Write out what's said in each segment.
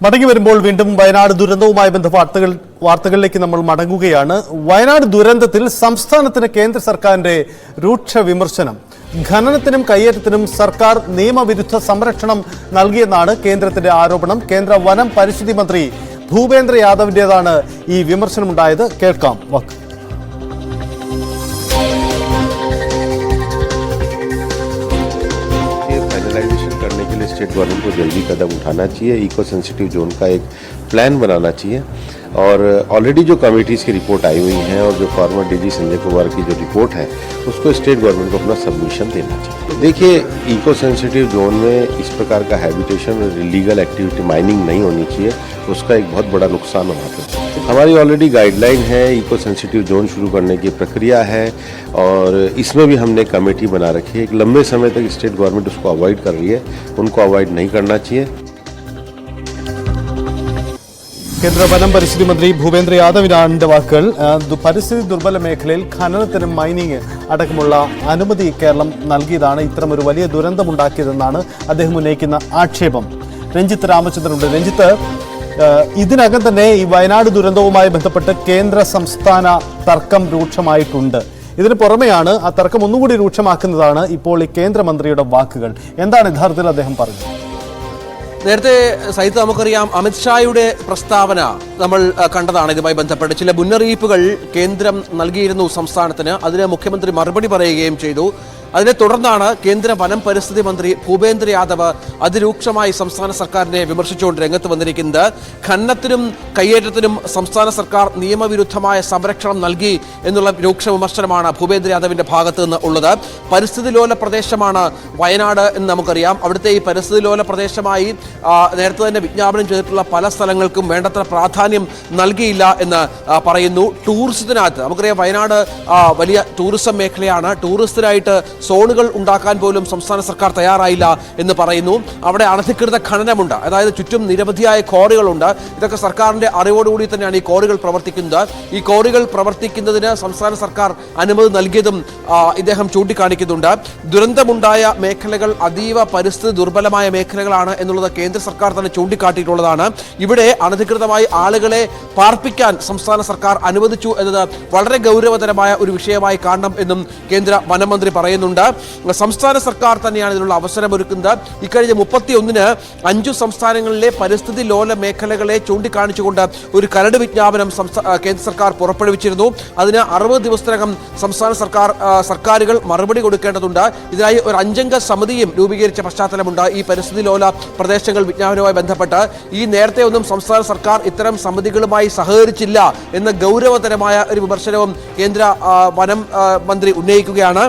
മടങ്ങി വരുമ്പോൾ വീണ്ടും വയനാട് ദുരന്തവുമായി ബന്ധപ്പെട്ട വാർത്തകളിലേക്ക് നമ്മൾ മടങ്ങുകയാണ്. വയനാട് ദുരന്തത്തിൽ സംസ്ഥാനത്തിന് കേന്ദ്ര സർക്കാരിന്റെ രൂക്ഷ വിമർശനം. ഖനനത്തിനും കയ്യേറ്റത്തിനും സർക്കാർ നിയമവിരുദ്ധ സംരക്ഷണം നൽകിയെന്നാണ് കേന്ദ്രത്തിന്റെ ആരോപണം. കേന്ദ്ര വനം പരിസ്ഥിതി മന്ത്രി ഭൂപേന്ദ്ര യാദവിന്റേതാണ് ഈ വിമർശനമുണ്ടായത്. കേൾക്കാം വാക്ക്. फाइनलाइजेशन करने के लिए स्टेट गवर्नमेंट को जल्दी कदम उठाना चाहिए, इको सेंसिटिव जोन का एक प्लान बनाना चाहिए और ऑलरेडी जो कमेटीज़ की रिपोर्ट आई हुई हैं और जो फॉर्मर डीजी संजय कुमार की जो रिपोर्ट है उसको स्टेट गवर्नमेंट को अपना सबमिशन देना चाहिए। तो देखिए, इको सेंसिटिव जोन में इस प्रकार का हैबिटेशन और इलीगल एक्टिविटी माइनिंग नहीं होनी चाहिए, उसका एक बहुत बड़ा नुकसान वहाँ पर। हमारी ऑलरेडी गाइडलाइन है, इको सेंसिटिव जोन शुरू करने की प्रक्रिया है और इसमें भी हमने कमेटी बना रखी है। एक लंबे समय तक स्टेट गवर्नमेंट उसको अवॉइड कर रही है, उनको अवॉइड नहीं करना चाहिए। കേന്ദ്ര വനം പരിസ്ഥിതി മന്ത്രി ഭൂപേന്ദ്ര യാദവിന്റെ വാക്കുകൾ. പരിസ്ഥിതി ദുർബല മേഖലയിൽ ഖനനത്തിനും മൈനിങ് അടക്കമുള്ള അനുമതി കേരളം നൽകിയതാണ് ഇത്തരമൊരു വലിയ ദുരന്തമുണ്ടാക്കിയതെന്നാണ് അദ്ദേഹം ഉന്നയിക്കുന്ന ആക്ഷേപം. രഞ്ജിത്ത് രാമചന്ദ്രനുണ്ട്. രഞ്ജിത്ത്, ഇതിനകം തന്നെ ഈ വയനാട് ദുരന്തവുമായി ബന്ധപ്പെട്ട് കേന്ദ്ര സംസ്ഥാന തർക്കം രൂക്ഷമായിട്ടുണ്ട്. ഇതിന് പുറമെയാണ് ആ തർക്കം ഒന്നുകൂടി രൂക്ഷമാക്കുന്നതാണ് ഇപ്പോൾ ഈ കേന്ദ്രമന്ത്രിയുടെ വാക്കുകൾ. എന്താണ് യഥാർത്ഥത്തിൽ അദ്ദേഹം പറഞ്ഞത്? നേരത്തെ സഹിത്ത് നമുക്കറിയാം, അമിത്ഷായുടെ പ്രസ്താവന നമ്മൾ കണ്ടതാണ്. ഇതുമായി ബന്ധപ്പെട്ട് ചില മുന്നറിയിപ്പുകൾ കേന്ദ്രം നൽകിയിരുന്നു സംസ്ഥാനത്തിന്. അതിന് മുഖ്യമന്ത്രി മറുപടി പറയുകയും ചെയ്തു. അതിനെ തുടർന്നാണ് കേന്ദ്ര വനം പരിസ്ഥിതി മന്ത്രി ഭൂപേന്ദ്ര യാദവ് അതിരൂക്ഷമായി സംസ്ഥാന സർക്കാരിനെ വിമർശിച്ചുകൊണ്ട് രംഗത്ത് വന്നിരിക്കുന്നത്. ഖനനത്തിനും കയ്യേറ്റത്തിനും സംസ്ഥാന സർക്കാർ നിയമവിരുദ്ധമായ സംരക്ഷണം നൽകി എന്നുള്ള രൂക്ഷ വിമർശനമാണ് ഭൂപേന്ദ്ര യാദവിന്റെ ഭാഗത്ത് നിന്ന് ഉള്ളത്. പരിസ്ഥിതി ലോല പ്രദേശമാണ് വയനാട് എന്ന് നമുക്കറിയാം. അവിടുത്തെ ഈ പരിസ്ഥിതി ലോല പ്രദേശമായി നേരത്തെ തന്നെ വിജ്ഞാപനം ചെയ്തിട്ടുള്ള പല സ്ഥലങ്ങൾക്കും വേണ്ടത്ര പ്രാധാന്യം നൽകിയില്ല എന്ന് പറയുന്നു. ടൂറിസത്തിനകത്ത് നമുക്കറിയാം, വയനാട് വലിയ ടൂറിസം മേഖലയാണ്. ടൂറിസ്റ്റിനായിട്ട് സോണുകൾ ഉണ്ടാക്കാൻ പോലും സംസ്ഥാന സർക്കാർ തയ്യാറായില്ല എന്ന് പറയുന്നു. അവിടെ അനധികൃത ഖനനമുണ്ട്, അതായത് ചുറ്റും നിരവധിയായ ക്വാറികളുണ്ട്. ഇതൊക്കെ സർക്കാരിന്റെ അറിവോടുകൂടി തന്നെയാണ് ഈ ക്വാറികൾ പ്രവർത്തിക്കുന്നത്. ഈ ക്വാറികൾ പ്രവർത്തിക്കുന്നതിന് സംസ്ഥാന സർക്കാർ അനുമതി നൽകിയതും ഇദ്ദേഹം ചൂണ്ടിക്കാണിക്കുന്നുണ്ട്. ദുരന്തമുണ്ടായ മേഖലകൾ അതീവ പരിസ്ഥിതി ദുർബലമായ മേഖലകളാണ് എന്നുള്ളത് കേന്ദ്ര സർക്കാർ തന്നെ ചൂണ്ടിക്കാട്ടിയിട്ടുള്ളതാണ്. ഇവിടെ അനധികൃതമായി ആളുകളെ പാർപ്പിക്കാൻ സംസ്ഥാന സർക്കാർ അനുവദിച്ചു എന്നത് വളരെ ഗൗരവതരമായ ഒരു വിഷയമായി കാണണം എന്നും കേന്ദ്ര വനമന്ത്രി പറയുന്നുണ്ട്. സംസ്ഥാന സർക്കാർ തന്നെയാണ് ഇതിനുള്ള അവസരമൊരുക്കുന്നത്. ഇക്കഴിഞ്ഞ 31-ന് 5 സംസ്ഥാനങ്ങളിലെ പരിസ്ഥിതി ലോല മേഖലകളെ ചൂണ്ടിക്കാണിച്ചുകൊണ്ട് ഒരു കരട് വിജ്ഞാപനം കേന്ദ്ര സർക്കാർ പുറപ്പെടുവിച്ചിരുന്നു. അതിന് 60 ദിവസത്തിനകം സംസ്ഥാന സർക്കാരുകൾ മറുപടി കൊടുക്കേണ്ടതുണ്ട്. ഇതിനായി ഒരു 5-അംഗ സമിതിയും രൂപീകരിച്ച പശ്ചാത്തലമുണ്ട്. ഈ പരിസ്ഥിതി ലോല പ്രദേശങ്ങൾ വിജ്ഞാപനവുമായി ബന്ധപ്പെട്ട് ഈ നേരത്തെ ഒന്നും സംസ്ഥാന സർക്കാർ ഇത്തരം സമിതികളുമായി സഹകരിച്ചില്ല എന്ന ഗൗരവതരമായ ഒരു വിമർശനവും കേന്ദ്ര വനം മന്ത്രി ഉന്നയിക്കുകയാണ്.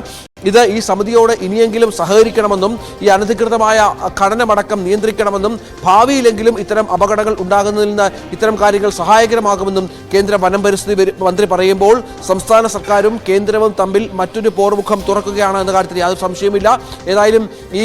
ഇത് ഈ സമിതിയോട് ഇനിയെങ്കിലും സഹകരിക്കണമെന്നും ഈ അനധികൃതമായ ഖനനമടക്കം നിയന്ത്രിക്കണമെന്നും ഭാവിയിലെങ്കിലും ഇത്തരം അപകടങ്ങൾ ഉണ്ടാകുന്നതിൽ നിന്ന് ഇത്തരം കാര്യങ്ങൾ സഹായകരമാകുമെന്നും കേന്ദ്ര വനം പരിസ്ഥിതി മന്ത്രി പറയുമ്പോൾ സംസ്ഥാന സർക്കാരും കേന്ദ്രവും തമ്മിൽ മറ്റൊരു പോർമുഖം തുറക്കുകയാണ് എന്ന കാര്യത്തിൽ യാതൊരു സംശയമില്ല. ഏതായാലും ഈ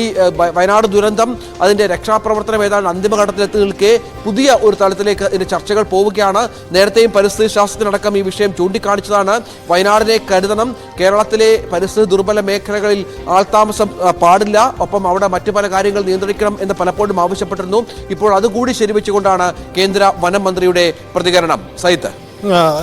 വയനാട് ദുരന്തം അതിൻ്റെ രക്ഷാപ്രവർത്തനം ഏതാണ്ട് അന്തിമഘട്ടത്തിലെത്തി നിൽക്കെ പുതിയ ഒരു തലത്തിലേക്ക് ഇതിൻ്റെ ചർച്ചകൾ പോവുകയാണ്. നേരത്തെയും പരിസ്ഥിതി ശാസ്ത്രത്തിനടക്കം ഈ വിഷയം ചൂണ്ടിക്കാണിച്ചതാണ്. വയനാടിനെ കരുതണം, കേരളത്തിലെ പരിസ്ഥിതി ദുർബല മേഖലകളിൽ ആൾതാമസം പാടില്ല, ഒപ്പം അവിടെ മറ്റു പല കാര്യങ്ങൾ നിയന്ത്രിക്കണം എന്ന് പലപ്പോഴും ആവശ്യപ്പെട്ടിരുന്നു. ഇപ്പോൾ അതുകൂടി ശരിവെച്ചുകൊണ്ടാണ് കേന്ദ്ര വനം മന്ത്രിയുടെ പ്രതികരണം. സഹിത്ത്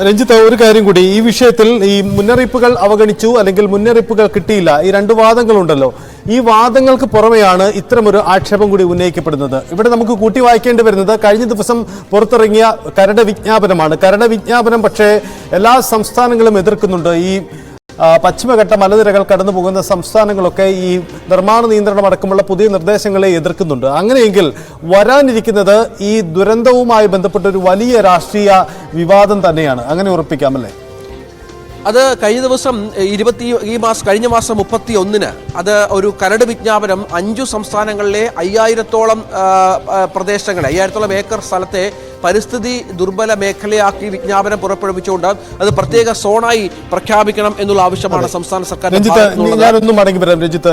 രഞ്ജിത്ത്, ഒരു കാര്യം കൂടി ഈ വിഷയത്തിൽ, ഈ മുന്നറിയിപ്പുകൾ അവഗണിച്ചു അല്ലെങ്കിൽ മുന്നറിയിപ്പുകൾ കിട്ടിയില്ല, ഈ 2 വാദങ്ങളുണ്ടല്ലോ. ഈ വാദങ്ങൾക്ക് പുറമെയാണ് ഇത്തരമൊരു ആക്ഷേപം കൂടി ഉന്നയിക്കപ്പെടുന്നത്. ഇവിടെ നമുക്ക് കൂട്ടി വായിക്കേണ്ടി വരുന്നത് കഴിഞ്ഞ ദിവസം പുറത്തിറങ്ങിയ കരട് വിജ്ഞാപനമാണ്. കരട് വിജ്ഞാപനം പക്ഷേ എല്ലാ സംസ്ഥാനങ്ങളും എതിർക്കുന്നുണ്ട്. ഈ പശ്ചിമഘട്ട മലനിരകൾ കടന്നു പോകുന്ന സംസ്ഥാനങ്ങളൊക്കെ ഈ നിർമ്മാണ നിയന്ത്രണം അടക്കമുള്ള പുതിയ നിർദ്ദേശങ്ങളെ എതിർക്കുന്നുണ്ട്. അങ്ങനെയെങ്കിൽ വരാനിരിക്കുന്നത് ഈ ദുരന്തവുമായി ബന്ധപ്പെട്ട ഒരു വലിയ രാഷ്ട്രീയ വിവാദം തന്നെയാണ്. അങ്ങനെ ഉറപ്പിക്കാമല്ലേ? അത് കഴിഞ്ഞ ദിവസം കഴിഞ്ഞ മാസം 31-ന് അത് ഒരു കരട് വിജ്ഞാപനം 5 സംസ്ഥാനങ്ങളിലെ 5000-ഓളം പ്രദേശങ്ങളെ 5000-ഓളം ഏക്കർ സ്ഥലത്തെ പരിസ്ഥിതി ദുർബല മേഖലയാക്കി വിജ്ഞാപനം പുറപ്പെടുവിച്ചുകൊണ്ട് അത് പ്രത്യേക സോണായി പ്രഖ്യാപിക്കണം എന്നുള്ള ആവശ്യമാണ് സംസ്ഥാന സർക്കാർ. ഞാനൊന്നും മടങ്ങി വരാം രഞ്ജിത്ത്.